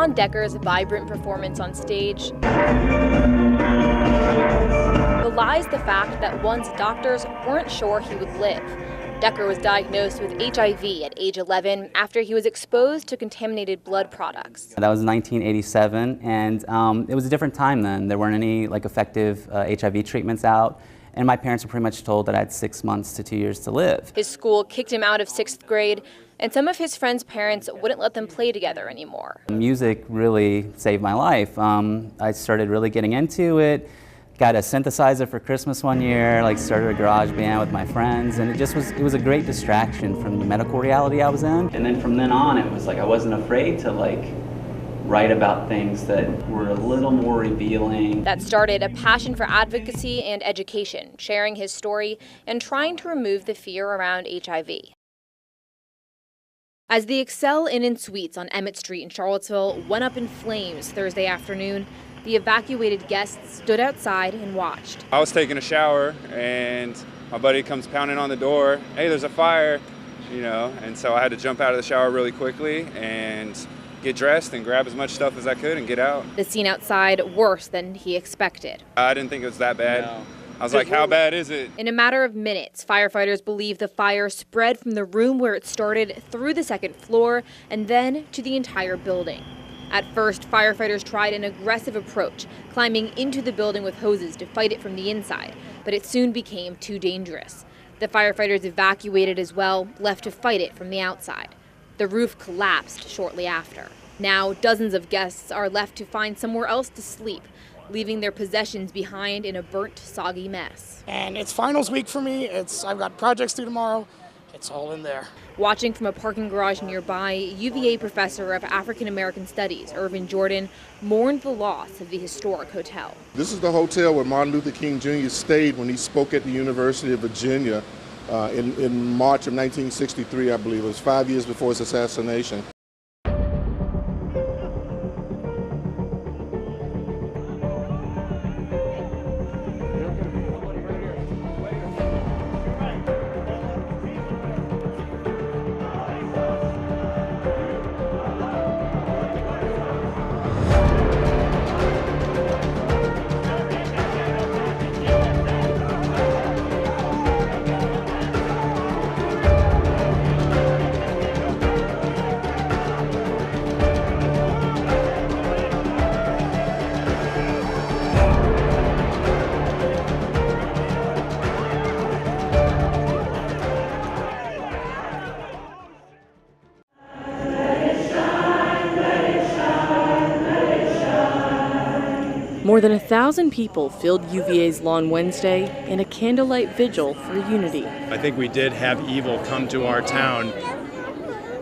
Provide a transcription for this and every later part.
Beyond Decker's vibrant performance on stage belies the fact that one's doctors weren't sure he would live. Decker was diagnosed with HIV at age 11 after he was exposed to contaminated blood products. That was 1987, and it was a different time then. There weren't any effective HIV treatments out, and my parents were pretty much told that I had 6 months to 2 years to live. His school kicked him out of 6th grade, and some of his friends' parents wouldn't let them play together anymore. Music really saved my life. I started really getting into it. Got a synthesizer for Christmas one year, started a garage band with my friends, and it was a great distraction from the medical reality I was in. And then from then on, it was I wasn't afraid to write about things that were a little more revealing. That started a passion for advocacy and education, sharing his story and trying to remove the fear around HIV. As the Excel Inn & Suites on Emmett Street in Charlottesville went up in flames Thursday afternoon, the evacuated guests stood outside and watched. I was taking a shower and my buddy comes pounding on the door. Hey, there's a fire, and so I had to jump out of the shower really quickly and get dressed and grab as much stuff as I could and get out. The scene outside worse than he expected. I didn't think it was that bad. No. I was like, how bad is it? In a matter of minutes, firefighters believe the fire spread from the room where it started through the 2nd floor and then to the entire building. At first, firefighters tried an aggressive approach, climbing into the building with hoses to fight it from the inside, but it soon became too dangerous. The firefighters evacuated as well, left to fight it from the outside. The roof collapsed shortly after. Now, dozens of guests are left to find somewhere else to sleep, leaving their possessions behind in a burnt, soggy mess. And it's finals week for me. I've got projects due tomorrow. It's all in there. Watching from a parking garage nearby, UVA professor of African American Studies, Irvin Jordan, mourned the loss of the historic hotel. This is the hotel where Martin Luther King Jr. stayed when he spoke at the University of Virginia in March of 1963, I believe. It was 5 years before his assassination. More than 1,000 people filled UVA's lawn Wednesday in a candlelight vigil for unity. I think we did have evil come to our town.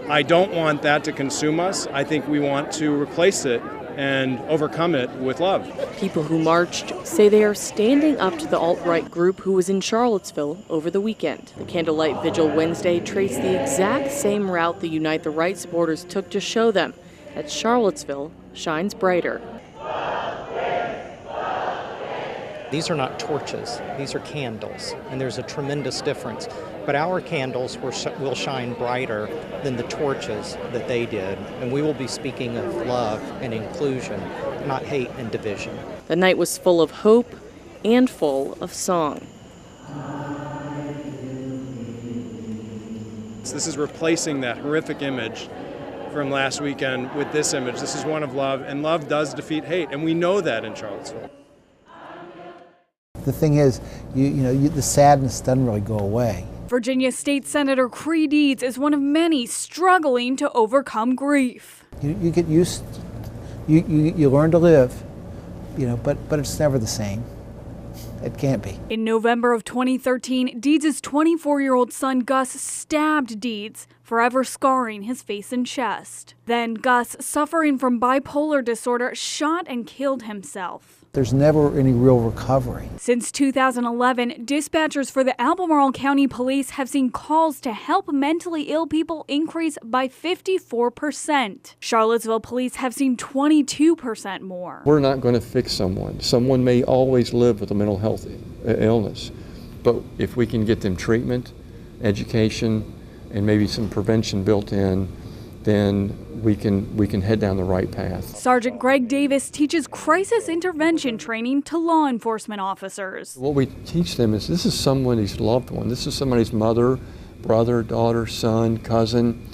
I don't want that to consume us. I think we want to replace it and overcome it with love. People who marched say they are standing up to the alt-right group who was in Charlottesville over the weekend. The Candlelight Vigil Wednesday traced the exact same route the Unite the Right supporters took to show them that Charlottesville shines brighter. These are not torches, these are candles, and there's a tremendous difference. But our candles will shine brighter than the torches that they did, and we will be speaking of love and inclusion, not hate and division. The night was full of hope and full of song. This is replacing that horrific image from last weekend with this image. This is one of love, and love does defeat hate, and we know that in Charlottesville. The thing is, the sadness doesn't really go away. Virginia State Senator Cree Deeds is one of many struggling to overcome grief. You get used, you learn to live, but it's never the same. It can't be. In November of 2013, Deeds' 24-year-old son Gus stabbed Deeds, forever scarring his face and chest. Then Gus, suffering from bipolar disorder, shot and killed himself. There's never any real recovery. Since 2011, dispatchers for the Albemarle County Police have seen calls to help mentally ill people increase by 54%. Charlottesville police have seen 22% more. We're not going to fix someone. Someone may always live with a mental health illness, but if we can get them treatment, education, and maybe some prevention built in, then we can head down the right path. Sergeant Greg Davis teaches crisis intervention training to law enforcement officers. What we teach them is this is somebody's loved one. This is somebody's mother, brother, daughter, son, cousin.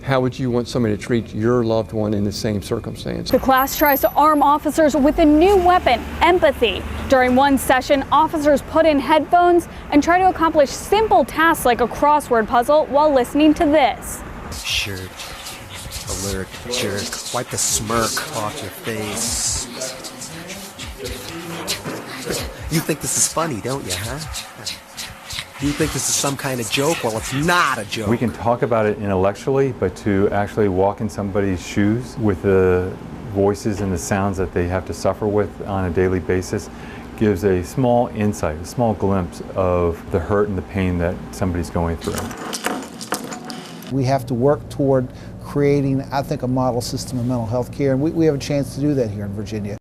How would you want somebody to treat your loved one in the same circumstance? The class tries to arm officers with a new weapon, empathy. During one session, officers put in headphones and try to accomplish simple tasks like a crossword puzzle while listening to this. Shirt, alert, jerk, wipe the smirk off your face. You think this is funny, don't you, huh? You think this is some kind of joke? Well, it's not a joke. We can talk about it intellectually, but to actually walk in somebody's shoes with the voices and the sounds that they have to suffer with on a daily basis gives a small insight, a small glimpse of the hurt and the pain that somebody's going through. We have to work toward creating, I think, a model system of mental health care, and we have a chance to do that here in Virginia.